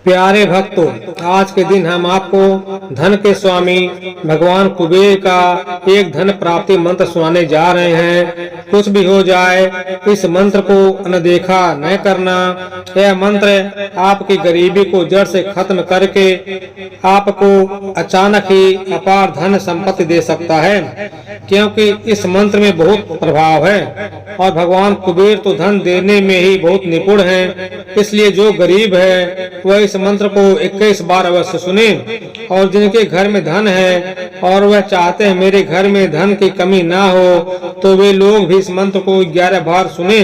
प्यारे भक्तों, आज के दिन हम आपको धन के स्वामी भगवान कुबेर का एक धन प्राप्ति मंत्र सुनाने जा रहे हैं। कुछ भी हो जाए, इस मंत्र को अनदेखा न करना। यह मंत्र आपकी गरीबी को जड़ से खत्म करके आपको अचानक ही अपार धन संपत्ति दे सकता है, क्योंकि इस मंत्र में बहुत प्रभाव है और भगवान कुबेर तो धन देने में ही बहुत निपुण हैं। इसलिए जो गरीब है वह इस मंत्र को 21 बार अवश्य सुने, और जिनके घर में धन है और वह चाहते हैं मेरे घर में धन की कमी ना हो, तो वे लोग भी इस मंत्र को 11 बार सुने।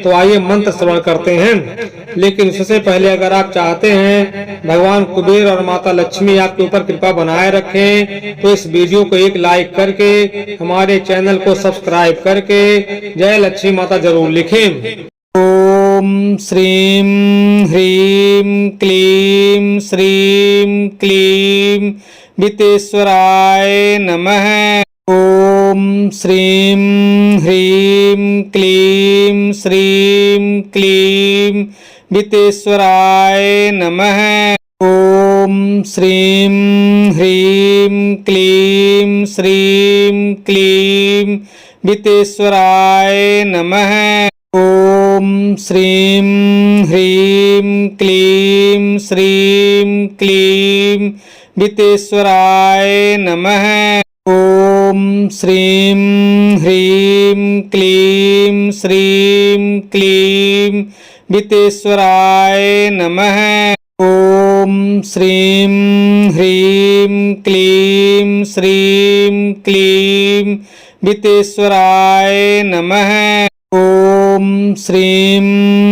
तो आइए मंत्र श्रवण करते हैं। लेकिन उससे पहले अगर आप चाहते हैं भगवान कुबेर और माता लक्ष्मी आपके ऊपर कृपा बनाए रखें, तो इस वीडियो को एक लाइक करके हमारे चैनल को सब्सक्राइब करके जय लक्ष्मी माता जरूर लिखें। ओम श्रीं ह्रीं क्लीं श्रीं क्लीं वितेश्वराय नमः। ओम श्रीं ह्रीं क्लीं श्रीं क्लीं वितेश्वराय नमः। ओम श्रीं ह्रीं क्लीं श्रीं क्लीं वितेश्वराय नमः। ओम श्रीं ह्रीं क्लीं श्रीं क्लीं वितेश्वराय नमः। ओम श्रीं ह्रीं क्लीं श्रीं क्लीं वितेश्वराय नमः। ओम श्रीं ह्रीं क्लीं श्रीं क्लीं वितेश्वराय नमः। ओम श्रीं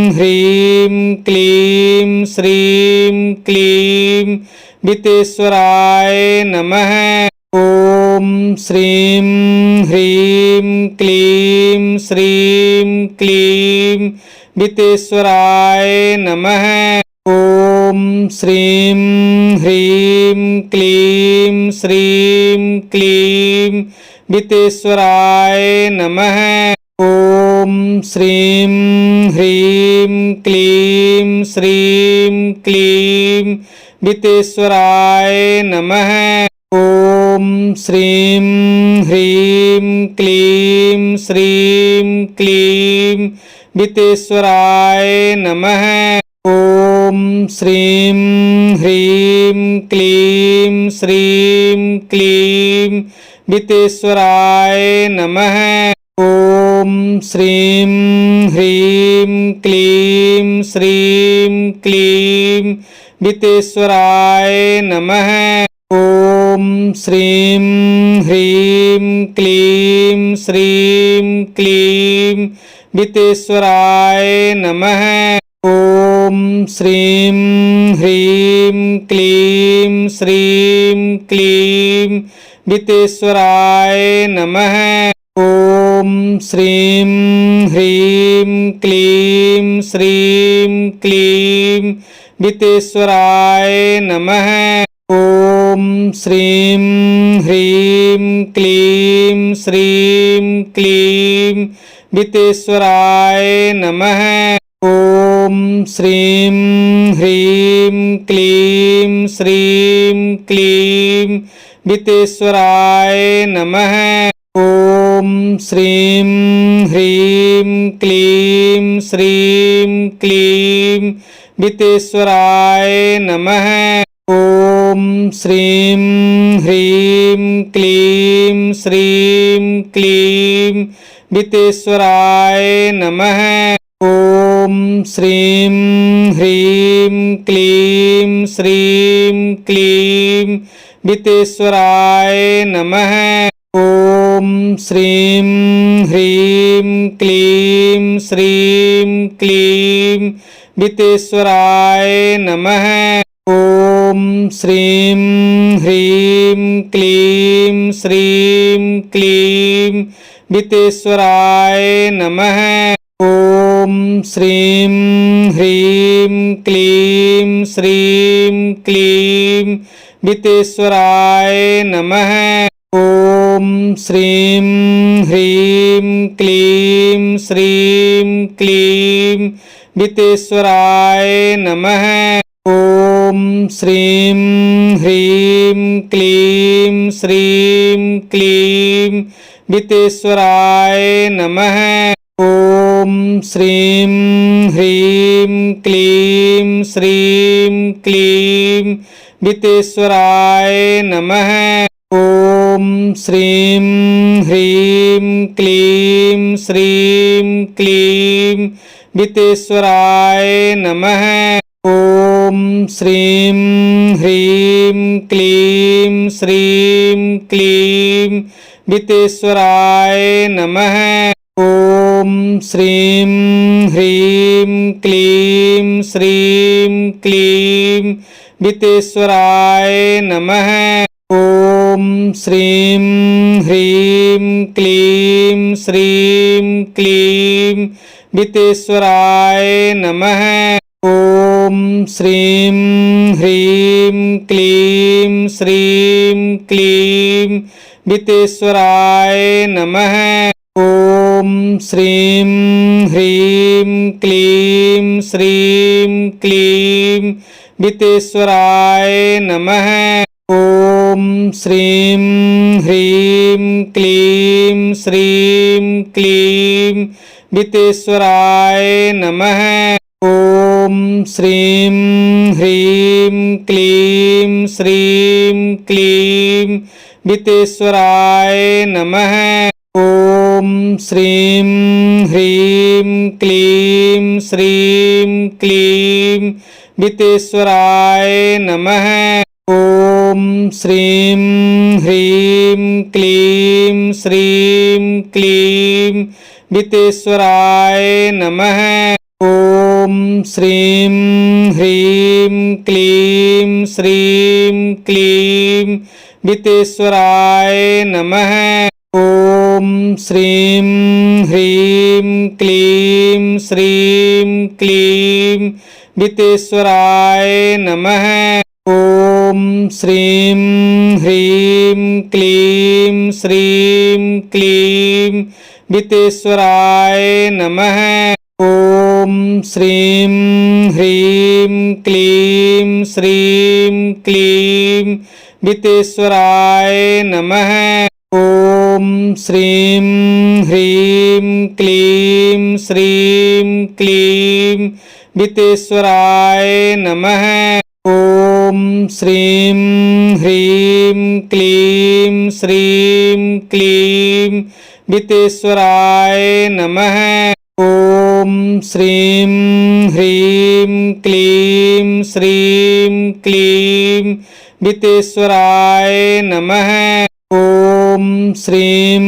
ह्रीं क्लीं श्रीं क्लीं वितेश्वराय नमः। ओम श्रीं ह्रीं क्लीं श्रीं क्लीं वितेश्वराय नमः। ओम श्रीं ह्रीं क्लीं श्रीं क्लीं वितेश्वराय नमः। ओम श्रीं ह्रीं क्लीं श्रीं क्लीं वितेश्वराय नमः। ओम श्रीं ह्रीं क्लीं श्रीं क्लीं वितेश्वराय नमः। ओम श्रीं ह्रीं क्लीं श्रीं क्लीं वितेश्वराय नमः। ओम श्रीं ह्रीं क्लीं श्रीं क्लीं वितेश्वराय नमः। ओम श्रीं ह्रीं क्लीं श्रीं क्लीं वितेश्वराय नमः। ओम श्रीं ह्रीं क्लीं श्रीं क्लीं वितेश्वराय नमः। ओम श्रीं ह्रीं क्लीं श्रीं क्लीं वितेश्वराय नमः। ओम श्रीं ह्रीं क्लीं श्रीं क्लीं वितेश्वराय नमः। ओम श्रीं ह्रीं क्लीं श्रीं क्लीं वितेश्वराय नमः। ओम श्रीं ह्रीं क्लीं श्रीं क्लीं वितेश्वराय नमः। ओम श्रीं ह्रीं क्लीं श्रीं क्लीं वितेश्वराय नमः। ओम श्रीं ह्रीं क्लीं श्रीं क्लीं वितेश्वराय नमः। ओम श्रीं ह्रीं क्लीं श्रीं क्लीं वितेश्वराय नमः। ओम श्रीं ह्रीं क्लीं श्रीं क्लीं वितेश्वराय नमः। ओम श्रीं ह्रीं क्लीं श्रीं क्लीं वितेश्वराय नमः। ओम श्रीं ह्रीं क्लीं श्रीं क्लीं वितेश्वराय नमः। ओम श्रीं ह्रीं क्लीं श्रीं क्लीं वितेश्वराय नमः। ॐ श्रीं ह्रीं क्लीं श्रीं क्लीं वितेश्वराय नमः। ॐ श्रीं ह्रीं क्लीं श्रीं क्लीं वितेश्वराय नमः। ॐ श्रीं ह्रीं क्लीं श्रीं क्लीं वितेश्वराय नमः। ॐ श्रीं ह्रीं क्लीं श्रीं क्लीं वितेश्वराय नमः। ॐ श्रीं ह्रीं क्लीं श्रीं क्लीं वितेश्वराय नमः। ॐ श्रीं ह्रीं क्लीं श्रीं क्लीं वितेश्वराय नमः। ॐ श्रीं ह्रीं क्लीं श्रीं क्लीं वितेश्वराय नमः। ॐ श्रीं ह्रीं क्लीं श्रीं क्लीं वितेश्वराय नमः। ॐ श्रीं ह्रीं क्लीं श्रीं क्लीं वितेश्वराय नमः। ॐ श्रीं ह्रीं क्लीं श्रीं क्लीं वितेश्वराय नमः। ॐ श्रीं ह्रीं क्लीं श्रीं क्लीं वितेश्वराय नमः। ॐ श्रीं ह्रीं क्लीं श्रीं क्लीं वितेश्वराय नमः। ॐ श्रीं ह्रीं क्लीं श्रीं क्लीं वितेश्वराय नमः। ॐ श्रीं ह्रीं क्लीं श्रीं क्लीं वितेश्वराय नमः। ॐ श्रीं ह्रीं क्लीं श्रीं क्लीं वितेश्वराय नमः। ॐ श्रीं ह्रीं क्लीं श्रीं क्लीं वितेश्वराय नमः। ॐ श्रीं ह्रीं क्लीं श्रीं क्लीं वितेश्वराय नमः। ॐ श्रीं ह्रीं क्लीं श्रीं क्लीं वितेश्वराय नमः। ॐ श्रीं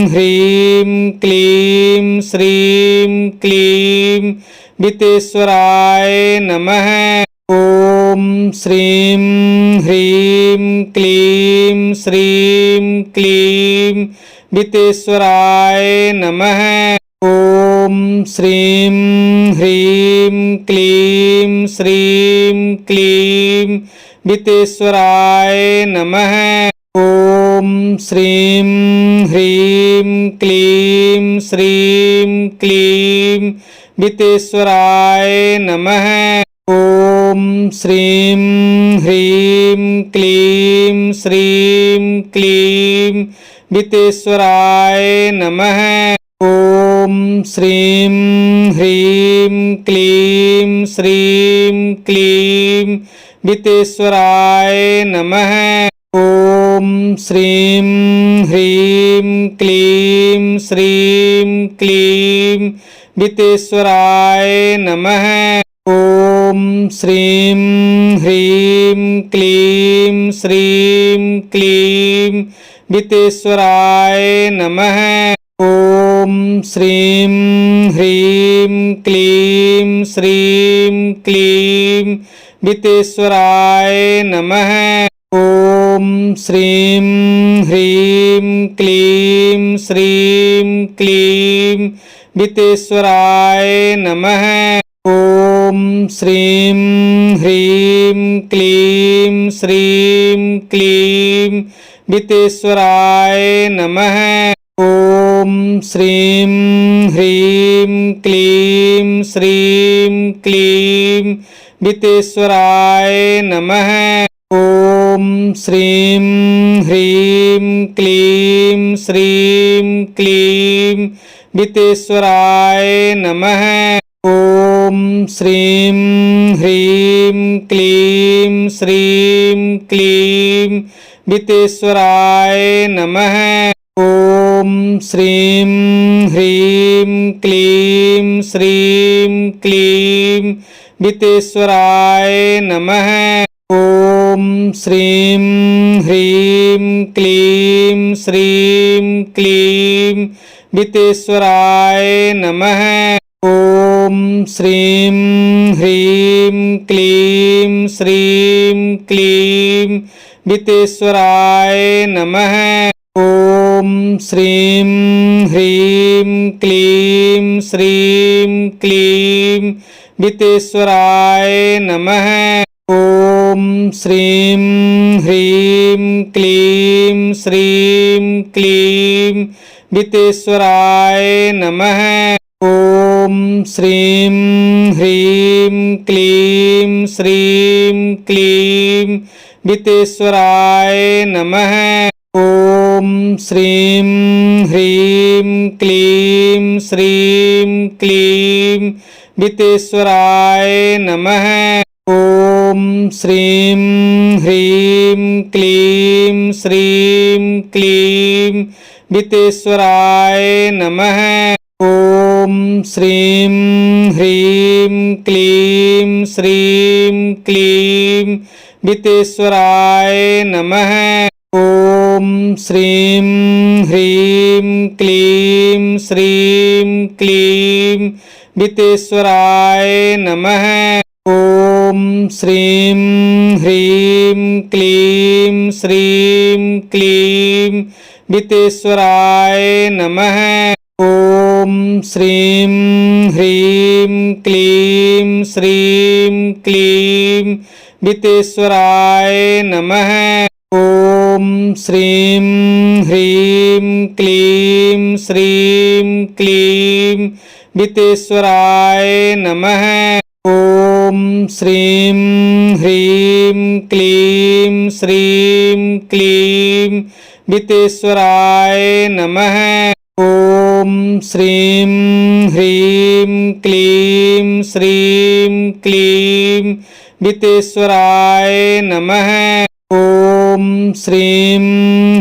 ह्रीं क्लीं श्रीं क्लीं वितेश्वराय नमः। ॐ श्रीं ह्रीं क्लीं श्रीं क्लीं वितेश्वराय नमः। ॐ श्रीं ह्रीं क्लीं श्रीं क्लीं वितेश्वराय नमः। ॐ श्रीं ह्रीं क्लीं श्रीं क्लीं वितेश्वराय नमः। ॐ श्रीं ह्रीं क्लीं श्रीं क्लीं वितेश्वराय नमः। ॐ श्रीं ह्रीं क्लीं श्रीं क्लीं वितेश्वराय नमः। ॐ श्रीं ह्रीं क्लीं श्रीं क्लीं वितेश्वराय नमः। ॐ श्रीं ह्रीं क्लीं श्रीं क्लीं वितेश्वराय नमः। ॐ श्रीं ह्रीं क्लीं श्रीं क्लीं वितेश्वराय नमः। ॐ श्रीं ह्रीं क्लीं श्रीं क्लीं वितेश्वराय नमः। ॐ श्रीं ह्रीं क्लीं श्रीं क्लीं वितेश्वराय नमः। ॐ श्रीं ह्रीं क्लीं श्रीं क्लीं वितेश्वराय नमः। ओम श्रीं ह्रीं क्लीं श्रीं क्लीं वितेश्वराय नमः। ओम श्रीं ह्रीं क्लीं श्रीं क्लीं वितेश्वराय नमः। ओम श्रीं ह्रीं क्लीं श्रीं क्लीं वितेश्वराय नमः। ओम श्रीं ह्रीं क्लीं श्रीं क्लीं वितेश्वराय नमः। ओम श्रीं ह्रीं क्लीं श्रीं क्लीं वितेश्वराय नमः। ओम श्रीं ह्रीं क्लीं श्रीं क्लीं वितेश्वराय नमः। ओम श्रीं ह्रीं क्लीं श्रीं क्लीं वितेश्वराय नमः। ओम श्रीं ह्रीं क्लीं श्रीं क्लीं वितेश्वराय नमः। ओम श्रीं ह्रीं क्लीं श्रीं क्लीं वितेश्वराय नमः। ओम श्रीं ह्रीं क्लीं श्रीं क्लीं वितेश्वराय नमः। ओम श्रीं ह्रीं क्लीं श्रीं क्लीं वितेश्वराय नमः। ओम श्रीं ह्रीं क्लीं श्रीं क्लीं वितेश्वराय नमः। ओम श्रीं ह्रीं क्लीं श्रीं क्लीं वितेश्वराय नमः। ओम श्रीं ह्रीं क्लीं श्रीं क्लीं वितेश्वराय नमः। ओम श्रीं ह्रीं क्लीं श्रीं क्लीं वितेश्वराय नमः। ओम श्रीं ह्रीं क्लीं श्रीं क्लीं वितेश्वराय नमः। ओम श्रीं ह्रीं क्लीं श्रीं क्लीं वितेश्वराय नमः। ओम श्रीं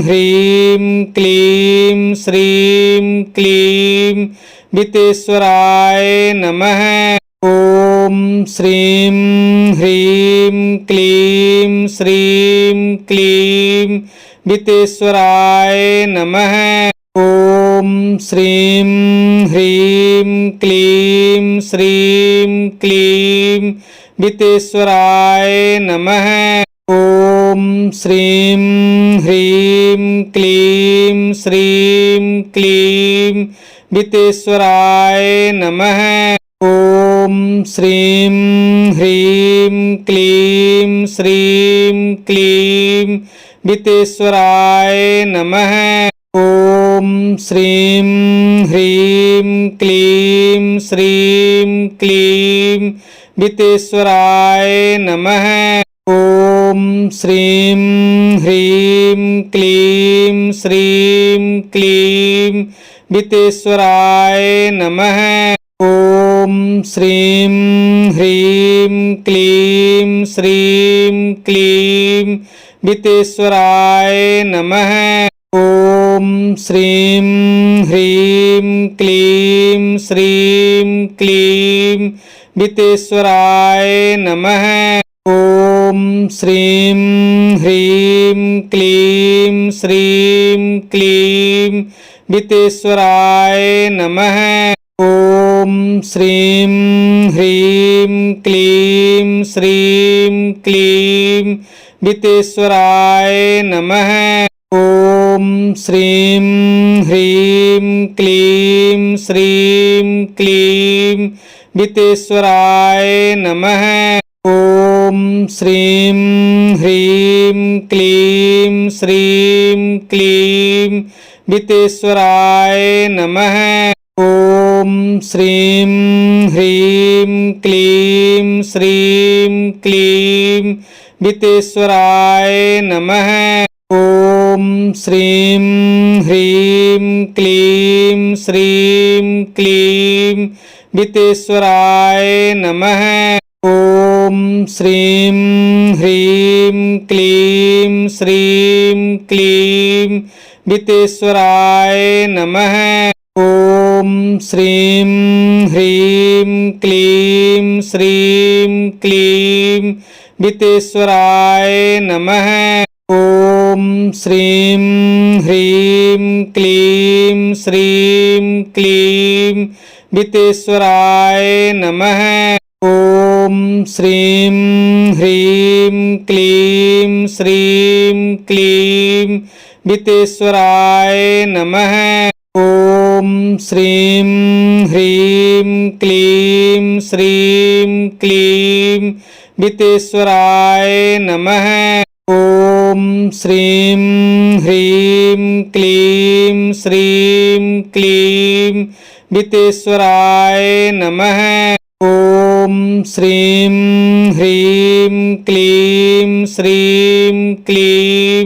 ह्रीं क्लीं श्रीं क्लीं वितेश्वराय नमः। ओम श्रीं ह्रीं क्लीं श्रीं क्लीं वितेश्वराय नमः। ओम श्रीं ह्रीं क्लीं श्रीं क्लीं वितेश्वराय नमः। ओम श्रीं ह्रीं क्लीं श्रीं क्लीं वितेश्वराय नमः। ओम श्रीं ह्रीं क्लीं श्रीं क्लीं वितेश्वराय नमः। ओम श्रीं ह्रीं क्लीं श्रीं क्लीं वितेश्वराय नमः। ओम श्रीं ह्रीं क्लीं श्रीं क्लीं वितेश्वराय नमः। ओम श्रीं ह्रीं क्लीं श्रीं क्लीं वितेश्वराय नमः। ओम श्रीं ह्रीं क्लीं श्रीं क्लीं वितेश्वराय नमः। ओम श्रीं ह्रीं क्लीं श्रीं क्लीं वितेश्वराय नमः। ओम श्रीं ह्रीं क्लीं श्रीं क्लीं वितेश्वराय नमः। ओम श्रीं ह्रीं क्लीं श्रीं क्लीं वितेश्वराय नमः। ओम श्रीं ह्रीं क्लीं श्रीं क्लीं वितेश्वराय नमः। ॐ श्रीं ह्रीं क्लीं श्रीं क्लीं वितेश्वराय नमः। ॐ श्रीं ह्रीं क्लीं श्रीं क्लीं वितेश्वराय नमः। ॐ श्रीं ह्रीं क्लीं श्रीं क्लीं वितेश्वराय नमः। ॐ श्रीं ह्रीं क्लीं श्रीं क्लीं वितेश्वराय नमः। ॐ श्रीं ह्रीं क्लीं श्रीं क्लीं वितेश्वराय नमः। ॐ श्रीं ह्रीं क्लीं श्रीं क्लीं वितेश्वराय नमः। ॐ श्रीं ह्रीं क्लीं श्रीं क्लीं वितेश्वराय नमः। ॐ श्रीं ह्रीं क्लीं श्रीं क्लीं वितेश्वराय नमः। ॐ श्रीं ह्रीं क्लीं श्रीं क्लीं